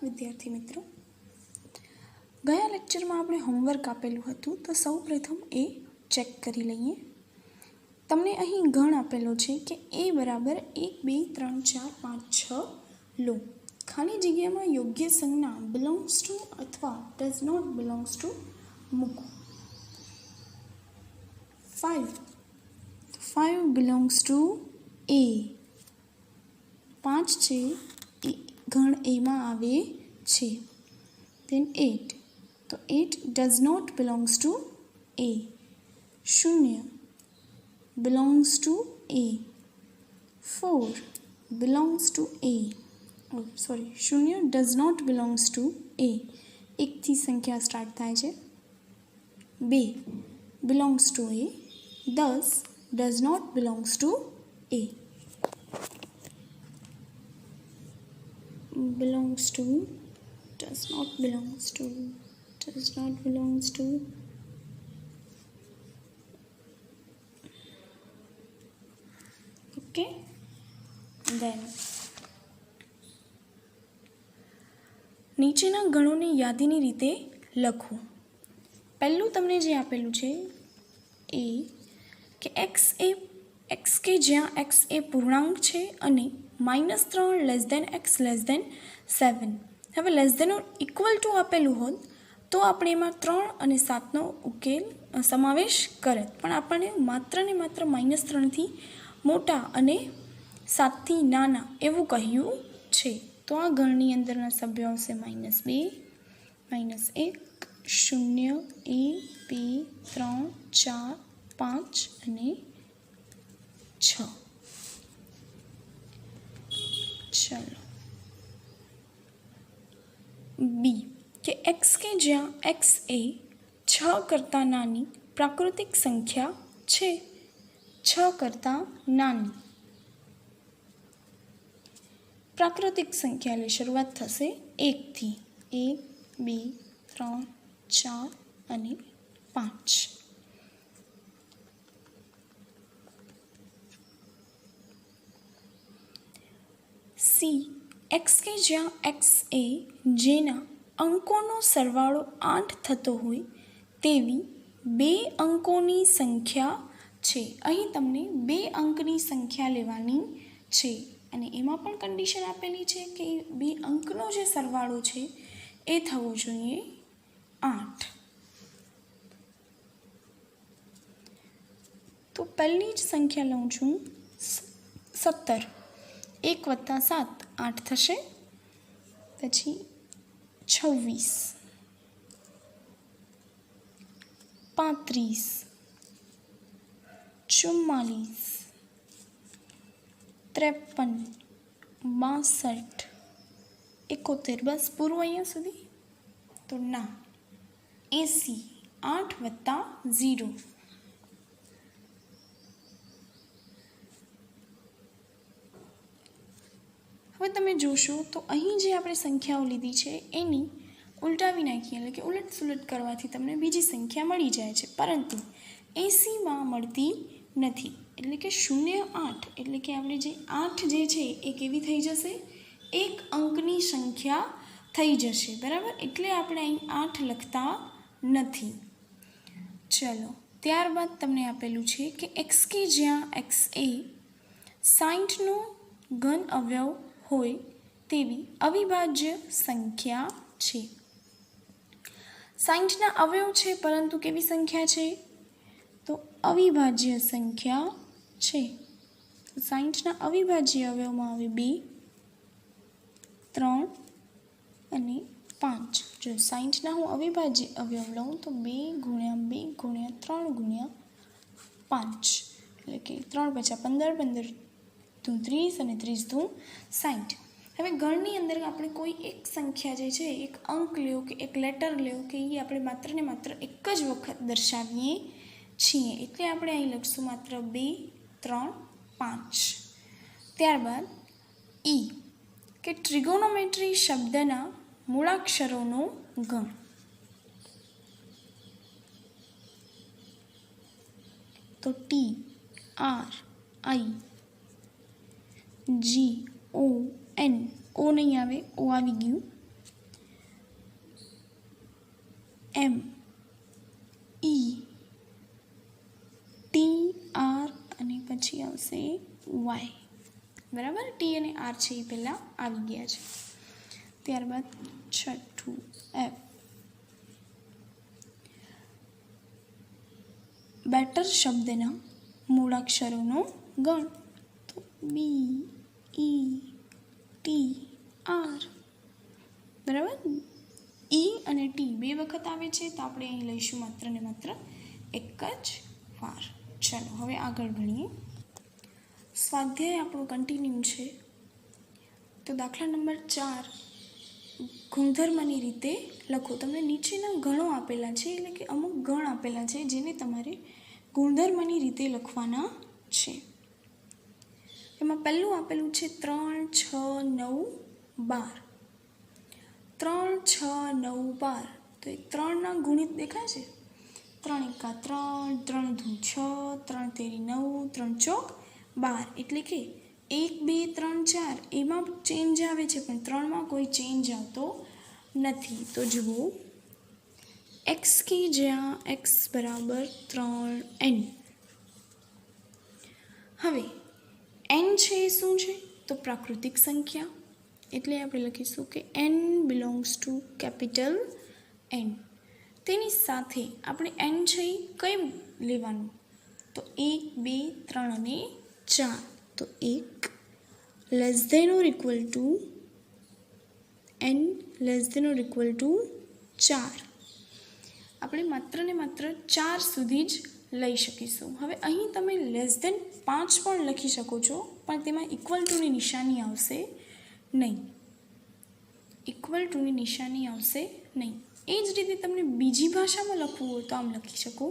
विद्यार्थी मित्रों, गया लेक्चर में आपणे होमवर्क आपेलू हतुं तो सौ प्रथम ए चेक करी लईए। तमने अहीं गण आपेलो छे कि ए बराबर 1 2 3 4 5 6 लो। खाली जग्यामां योग्य संज्ञा बिलोंग्स टू अथवा डज नॉट बिलोंग्स टू मूको। 5 बिलोंग्स टू ए। 5 छे गण ए में आवे छे। देन 8 तो 8 does not belongs to A. 0 belongs to A. 4 belongs to A. Sorry 0 does not belongs to A. 1 थी संख्या स्टार्ट थाय छे। 2 belongs to A. 10 does not belongs to A. belongs to, does not belongs to, does not belongs to, okay. Then નીચેના ગણોની યાદીની રીતે લખો। પહેલું તમને જે આપેલું છે એ કે x કે જ્યાં x એ પૂર્ણાંક છે અને -3 less than x less than 7। હવે less than or equal to આપેલું હોત તો આપણે એમાં 3 અને 7નો ઉકેલ સમાવેશ કરત, પણ આપણને માત્ર ને માત્ર -3 થી મોટા અને 7 થી નાના એવું કહ્યું છે। તો આ ગણની અંદરના સભ્યો આવશે -2 -1 0 1 2 3 4 5 અને 6। चलो बी के x के ज्यां x ए 6 करता नानी प्राकृतिक संख्या छे। 6 करता नानी प्राकृतिक संख्या ले शुरुआत थशे 1 थी। 1 2 3 4 અને 5। सी एक्स के ज्यां एक्स ए जेना अंकोनो सरवाळो 8 थतो होय तेवी 2 अंकोनी संख्या छे। અહીં તમને 2 અંકની સંખ્યા લેવાની છે અને એમાં પણ કન્ડિશન આપેલી છે કે 2 અંકનો જે સરવાળો છે એ થવો જોઈએ 8। તો પહેલી જ સંખ્યા લઉં છું 17। 1 + 7 8 થશે। પછી 26 35 44 53 62 71। બસ પૂરું અહીંયા સુધી? તો ના, 80 8 + 0। હવે તમે જોશો તો અહીં જે આપણે સંખ્યાઓ લીધી છે એની ઉલટાવી નાખીએ, એટલે કે ઉલટ સુલટ કરવાથી તમને બીજી સંખ્યા મળી જાય છે, પરંતુ 80માં મળતી નથી। એટલે કે 0 8 એટલે કે આપણે જે 8 જે છે એ કેવી થઈ જશે? એક અંકની સંખ્યા થઈ જશે, બરાબર? એટલે આપણે અહીં 8 લખતા નથી। ચલો ત્યારબાદ તમને આપેલું છે કે x કે જ્યાં x એ 60નો ઘન અવયવ હોય તેવી અવિભાજ્ય સંખ્યા છે। 60ના અવયવ છે પરંતુ કેવી સંખ્યા છે? તો અવિભાજ્ય સંખ્યા છે। 60ના અવિભાજ્ય અવયવમાં આવે 2 3 અને 5। જો 60ના હું અવિભાજ્ય અવયવ લઉં તો 2 × 2 × 3 × 5 એટલે કે 3 × 5 15 15 × 30 અને 30 × 60। હવે ગણની અંદર આપણે કોઈ એક સંખ્યા જે છે, એક અંક લેવો કે એક લેટર લેવો કે એ આપણે માત્ર ને માત્ર એક જ વખત દર્શાવીએ છીએ, એટલે આપણે અહીં લખશું માત્ર 2 3 5। ત્યારબાદ ઈ કે ટ્રિગોનોમેટ્રી શબ્દના મૂળાક્ષરોનો ગણ। તો T R I G O N, ओ नहीं आवे, ओ आवी गयुं। M E T R અને પછી આવશે Y. બરાબર, ટી અને આર છે એ પહેલાં આવી ગયા છે. ત્યારબાદ છઠ્ઠું એફ. બેટર શબ્દના મૂળાક્ષરોનો ગણ. તો બી ઈ ટી આર. બરાબર, ઈ અને ટી બે વખત આવે છે, તો આપણે અહીં લઈશું માત્ર ને માત્ર એક જ વાર. ચાલો હવે આગળ ભણીએ. સ્વાધ્યાય આપણું કન્ટિન્યુ છે. તો દાખલા નંબર 4, ગુણધર્મની રીતે લખો. તમને નીચેના ગણો આપેલા છે, એટલે કે અમુક ગણ આપેલા છે જેને તમારે ગુણધર્મની રીતે લખવાના છે. એમાં પહેલું આપેલું છે 3, 6, 9, 12. 3, 6, 9, 12. તો એ 3ના ગુણિત દેખાય છે. 3 એકા 3, 3 દુ 6, 3 તેરી 9, 3 ચોક 12. એટલે કે 1, 2, 3, 4 એમાં ચેન્જ આવે છે, પણ 3માં કોઈ ચેન્જ આવતો નથી. તો જુઓ, x की જ્યાં x બરાબર 3n. હવે n છે એ શું છે? તો પ્રાકૃતિક સંખ્યા. એટલે આપણે લખીશું કે n belongs to capital N. તેની સાથે આપણે n છે એ કઈ લેવાનું? તો 1, 2, 3 અને 4. તો 1 less than or equal to n less than or equal to 4. આપણે માત્ર ને માત્ર 4 સુધી જ લઈ શકીશું. હવે અહીં તમે લેસ ધેન 5 પણ લખી શકો છો, પણ તેમાં ઇક્વલ ટુની નિશાની આવશે નહીં. ઇક્વલ ટુની નિશાની આવશે નહીં. એ જ રીતે તમને બીજી ભાષામાં લખવું હોય તો આમ લખી શકો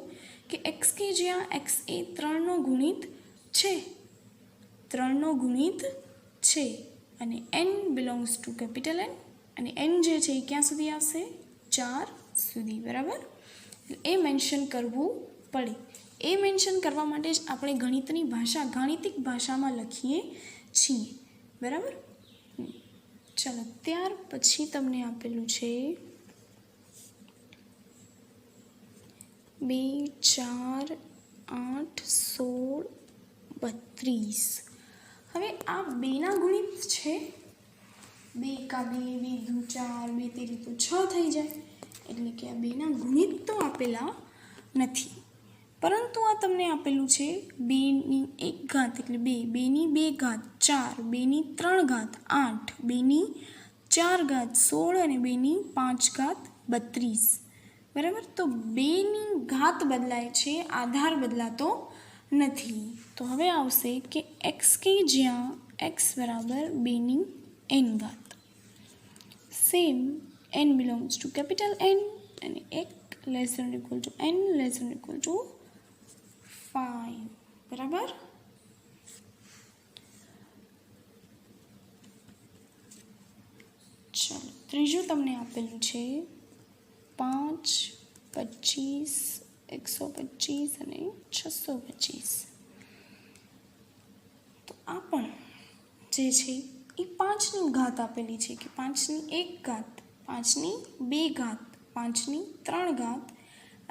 કે x કે જ્યાં x એ 3નો ગુણિત છે. 3નો ગુણિત છે અને n belongs to capital N. અને n જે છે એ ક્યાં સુધી આવશે? 4 સુધી. બરાબર, એ મેન્શન કરવું પડે. એ મેન્શન કરવા માટે જ આપણે ગણિતની ભાષા, ગાણિતિક ભાષામાં લખીએ છીએ. બરાબર, ચાલો ત્યાર પછી તમને આપેલું છે 2, 4, 8, 16, 32. હવે આ 2ના ગુણિત છે. 2 એકા 2, 2 દુ 4, 2 તેરી તો 6 થઈ જાય. એટલે કે આ 2ના ગુણિત તો આપેલા નથી, પરંતુ આ તમને આપેલું છે 2ની 1 ઘાત એટલે 2, 2ની 2 ઘાત 4, 2ની 3 ઘાત 8, 2ની 4 ઘાત 16 અને 2ની 5 ઘાત 32. બરાબર, તો 2ની ઘાત બદલાય છે, આધાર બદલાતો નથી. તો હવે આવશે કે x કે જ્યાં x બરાબર 2ની n ઘાત. Same n belongs to capital N અને 1 less than equal to n less than equal to 5. બરાબર, ચાલો ત્રીજું તમને આપેલું છે 5, 25, 125 અને 625. તો આ પણ જે છે એ 5ની ઘાત આપેલી છે કે 5ની 1 ઘાત, 5ની 2 ઘાત, 5ની 3 ઘાત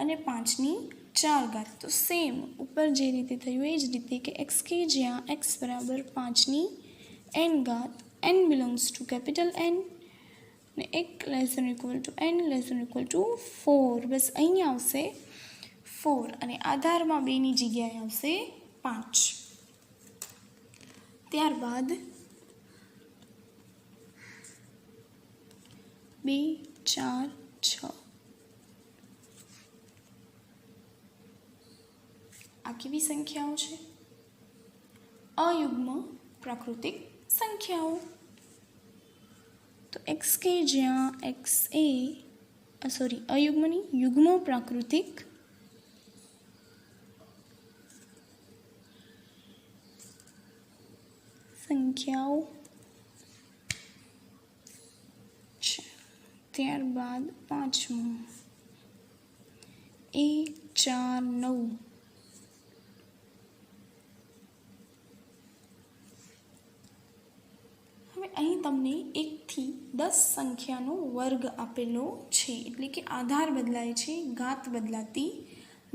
અને 5ની 4 ઘાત. તો સેમ ઉપર જે રીતે થયું એ જ રીતે કે x કે જ્યાં x બરાબર 5ની n ઘાત, n belongs to capital N અને 1 less than equal to n less than equal to 4. બસ અહીં આવશે 4 અને આધારમાં 2ની જગ્યાએ આવશે 5. ત્યારબાદ 2, 4, 6. આ કેવી સંખ્યાઓ છે? અયુગ્મ પ્રાકૃતિક સંખ્યાઓ. તો x કે જ્યાં x એ અયુગ્મની યુગ્મ પ્રાકૃતિક સંખ્યાઓ. ત્યારબાદ પાંચમું 1, 4, 9. હવે અહીં તમને 1 થી 10 સંખ્યાનો વર્ગ આપેલો છે, એટલે કે આધાર બદલાય છે, ઘાત બદલાતી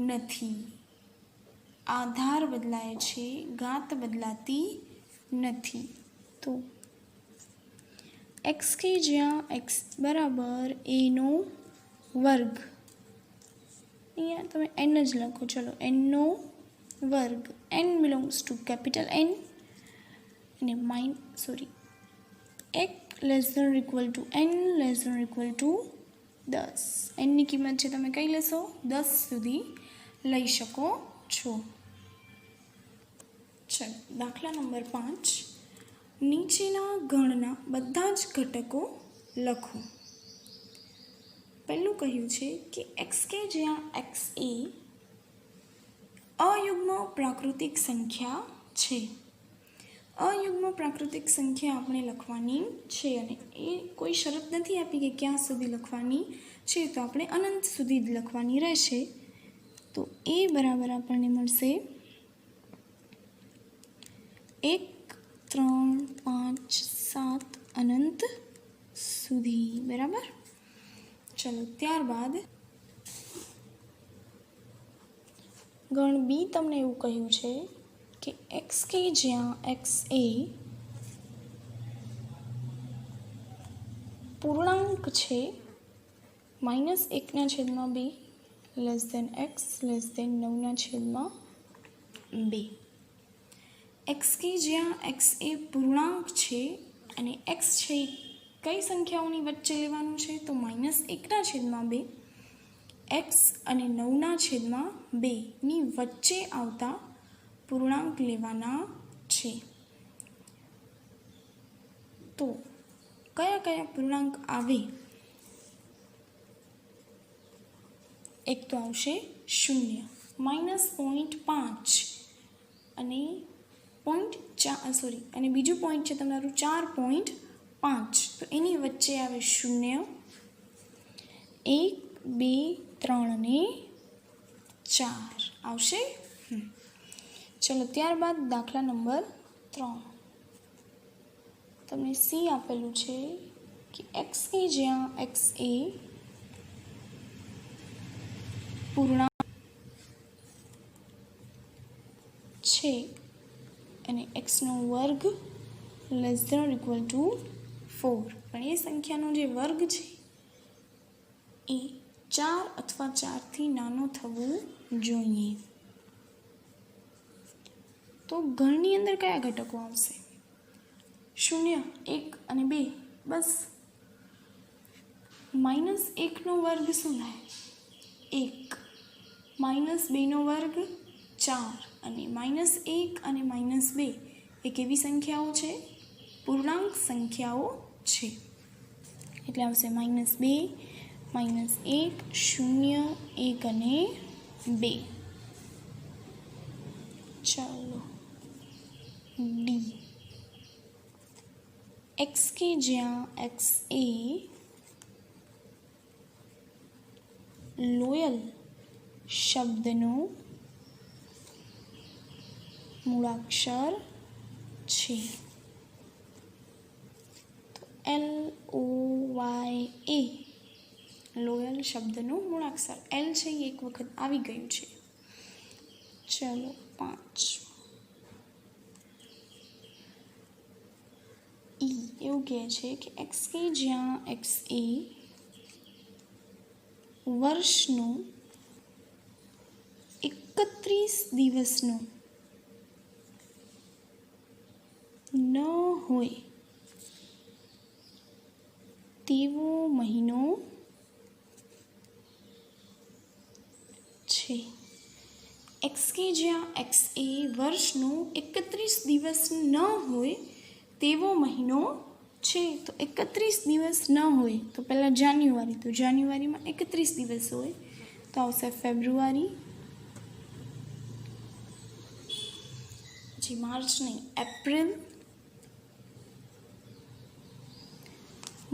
નથી. આધાર બદલાય છે, ઘાત બદલાતી નથી. તો x કે જ્યાં x બરાબર a નો વર્ગ, અહીંયા તમે n જ લખો, ચલો n નો વર્ગ, n belongs to capital N અને x less than equal to n less than equal to 10. n ની કિંમત છે તમે કઈ લેશો? 10 સુધી લઈ શકો છો. ચલો દાખલા નંબર 5, નીચેના ગણના બધા જ ઘટકો લખો. પહેલું કહ્યું છે કે x કે જ્યાં x એ અયુગ્મ પ્રાકૃતિક સંખ્યા છે. અયુગ્મ પ્રાકૃતિક સંખ્યા આપણે લખવાની છે અને એ કોઈ શરત નથી આપી કે ક્યાં સુધી લખવાની છે, તો આપણે અનંત સુધી જ લખવાની રહેશે. તો એ બરાબર આપણને મળશે 1, 3, 5, 7 અનંત સુધી. બરાબર. ચલો ત્યારબાદ ગણ બી તમને એવું કહ્યું છે કે x કે જ્યાં x એ પૂર્ણાંક છે -1/2 less than x less than 9/2. x કે જ્યાં x એ પૂર્ણાંક છે અને x છે કઈ સંખ્યાઓની વચ્ચે લેવાનું છે? તો -1/2 x અને 9/2 ની વચ્ચે આવતા પૂર્ણાંક લેવાના છે. તો કયા કયા પૂર્ણાંક આવે? એક તો આવશે 0, -0.5 અને અને બીજું પોઈન્ટ છે તમારું 4.5, તો એની વચ્ચે આવે 0, 1, 2, 3 અને 4 આવશે. ચલો ત્યારબાદ દાખલા નંબર 3, તમને C આપેલું છે કે x કે જ્યાં x એ પૂર્ણાંક છે અને x નો વર્ગ લેસ ધેન ઇક્વલ ટુ 4, પણ એ સંખ્યાનો જે વર્ગ છે એ 4 અથવા 4 થી નાનો થવો જોઈએ. તો ગણની અંદર કયા ઘટકો આવશે? 0, 1 અને 2, બસ. -1 નો વર્ગ શું થાય? 1, -2 નો વર્ગ 4 અને -1 અને -2 એ કેવી સંખ્યાઓ છે? પૂર્ણાંક સંખ્યાઓ છે. એટલે આવશે -2, -1, 0, 1 અને 2. ચાલો ડી, x કે જ્યાં x એ લોયલ શબ્દનો મૂળાક્ષર છે. તો LOYA લોયલ શબ્દનો મૂળાક્ષર L છે એ એક વખત આવી ગયું છે. ચલો 5, એવું કહે છે કે x કે જ્યાં x એ વર્ષનો 31 દિવસનો ન હોય તેવો મહિનો છે. x કે જ્યાં x એ વર્ષનો 31 દિવસ ન હોય તેવો મહિનો છે. તો 31 દિવસ ન હોય તો પહેલાં જાન્યુઆરી, તો જાન્યુઆરીમાં 31 દિવસ હોય તો આવશે ફેબ્રુઆરી, પછી માર્ચ નહીં, એપ્રિલ,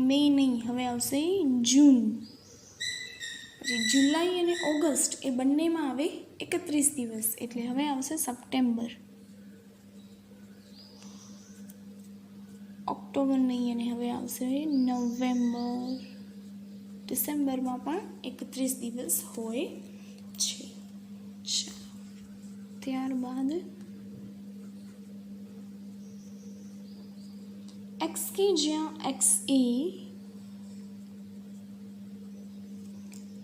મે નહીં, હવે આવશે જૂન, પછી જુલાઈ અને ઓગસ્ટ એ બંનેમાં આવે 31 દિવસ એટલે હવે આવશે સપ્ટેમ્બર. ઓક્ટોબર નહીં અને હવે આવશે નવેમ્બર, ડિસેમ્બરમાં પણ 31 દિવસ હોય છે. ત્યારબાદ એક્સ કે જ્યાં એક્સ એ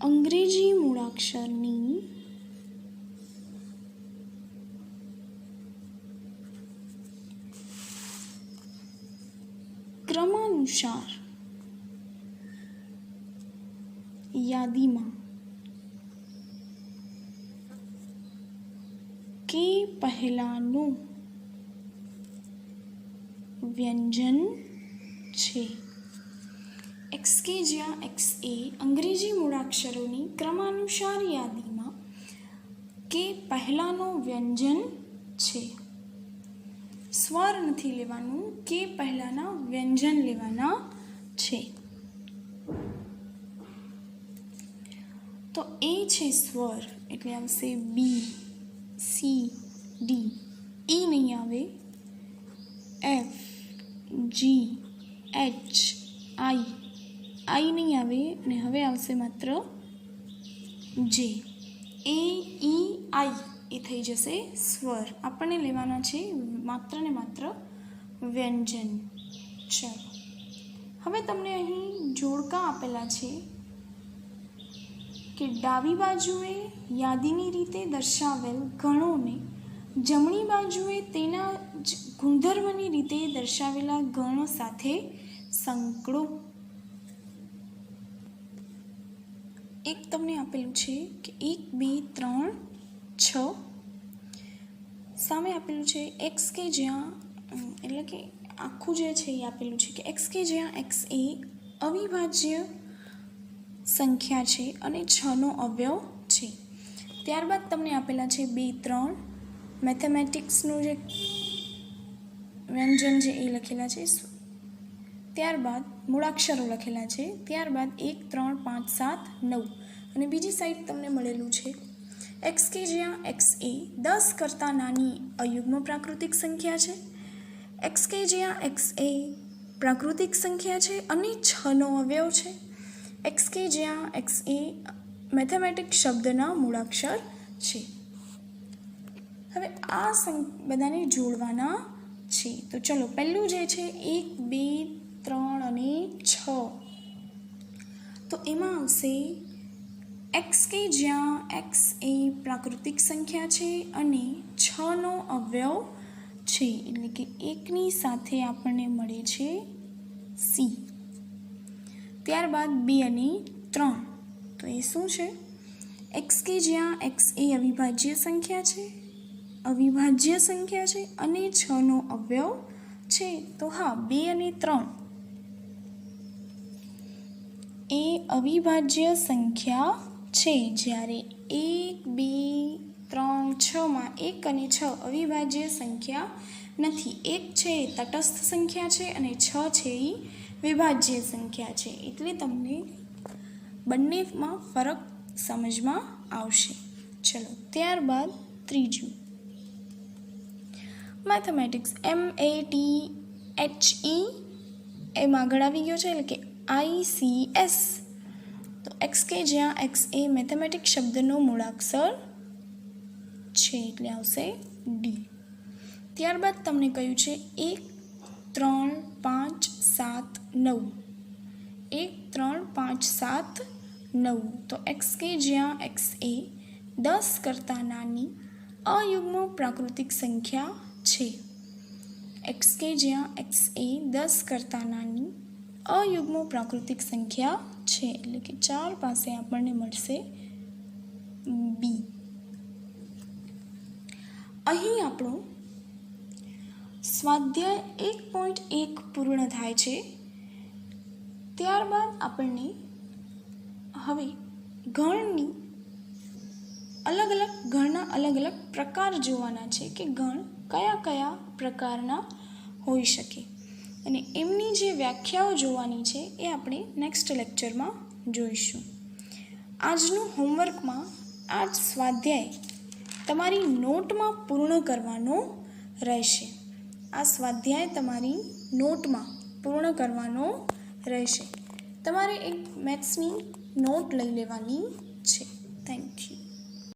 અંગ્રેજી મૂળાક્ષરની ક્રમાનુસાર યાદીમાં કે પહેલાનું વ્યંજન છે. એક્સ કે જ્યાં એક્સ એ અંગ્રેજી મૂળાક્ષરોની ક્રમાનુસાર યાદીમાં કે પહેલાંનું વ્યંજન છે. સ્વર નથી લેવાનું, કે પહેલાંના વ્યંજન લેવાના છે. તો એ છે સ્વર, એટલે આવશે બી, સી, ડી. ઈ નહીં આવે, એફ, જી, એચ, આઈ નહીં આવે અને હવે આવશે માત્ર જે. એ, ઈ, આઈ એ થઈ જશે સ્વર. આપણને લેવાના છે માત્ર ને માત્ર વ્યંજન. ચલો, હવે તમને અહીં જોડકા આપેલા છે કે ડાબી બાજુએ યાદીની રીતે દર્શાવેલ ગણોને જમણી બાજુએ તેના જ ગુણધર્મની રીતે દર્શાવેલા ગણો સાથે સંકળો. એક તમને આપેલું છે કે 1, 2, 3, 6. સામે આપેલું છે એક્સ કે જ્યાં, એટલે કે આખું જે છે એ આપેલું છે કે એક્સ કે જ્યાં એક્સ એ અવિભાજ્ય સંખ્યા છે અને 6નો અવયવ છે. ત્યારબાદ તમને આપેલા છે 2, 3 મેથેમેટિક્સનું જે વ્યંજન છે એ લખેલા છે. ત્યારબાદ મૂળાક્ષરો લખેલા છે. ત્યારબાદ 1, 3, 5, 7, 9 અને બીજી સાઈડ તમને મળેલું છે એક્સ કે જ્યાં એક્સ એ 10 કરતાં નાની અયુગ્મ પ્રાકૃતિક સંખ્યા છે. એક્સ કે જ્યાં એક્સ એ પ્રાકૃતિક સંખ્યા છે અને 6નો અવયવ છે. એક્સ કે જ્યાં એક્સ એ મેથેમેટિક્સ શબ્દના મૂળાક્ષર છે. હવે આ બધાને જોડવાના છે. તો ચલો, પહેલું જે છે 1, 2, 3 અને 6. તો એમાં આવશે એક્સ કે જ્યાં એક્સ એ પ્રાકૃતિક સંખ્યા છે અને 6નો અવયવ છે, એટલે કે 1ની સાથે આપણને મળે છે સી. ત્યારબાદ 2 અને 3. તો એ શું છે? એક્સ કે જ્યાં એક્સ એ અવિભાજ્ય સંખ્યા છે અને 6નો અવયવ છે. તો હા, 2 અને 3 એ અવિભાજ્ય સંખ્યા છે. જ્યારે 1, 2, 3, 6માં 1 અને 6 અવિભાજ્ય સંખ્યા નથી. 1 છે એ તટસ્થ સંખ્યા છે અને 6 છે એ વિભાજ્ય સંખ્યા છે. એટલે તમને બંનેમાં ફરક સમજમાં આવશે. ચલો, ત્યારબાદ ત્રીજું મેથેમેટિક્સ MATHE એમ આગળ આવી ગયો છે, એટલે કે ICS. તો એક્સ કે જ્યાં એક્સ એ મેથેમેટિક્સ શબ્દનો મૂળાક્ષર છે, એટલે આવશે ડી. ત્યારબાદ તમને કહ્યું છે 1, 3, 5, 7, 9. 1, 3, 5, 7, 9. તો એક્સ કે જ્યાં એક્સ એ 10 કરતાં નાની અયુગ્મ પ્રાકૃતિક સંખ્યા છે. એક્સ કે જ્યાં એક્સ એ 10 કરતાં નાની અયુગ્મ પ્રાકૃતિક સંખ્યા છે, એટલે કે 4 પાસે આપણને મળશે બી. અહીં આપણો સ્વાધ્યાય 1.1 પૂર્ણ થાય છે. ત્યારબાદ આપણને હવે ગણના અલગ અલગ પ્રકાર જોવાના છે કે ગણ કયા કયા પ્રકારના હોઈ શકે, અને એમની જે વ્યાખ્યાઓ જોવાની છે એ આપણે નેક્સ્ટ લેક્ચરમાં જોઈશું. આજનું હોમવર્કમાં આ જ સ્વાધ્યાય તમારી નોટમાં પૂર્ણ કરવાનો રહેશે. આ સ્વાધ્યાય તમારી નોટમાં પૂર્ણ કરવાનો રહેશે. તમારે એક મેથ્સની નોટ લઈ લેવાની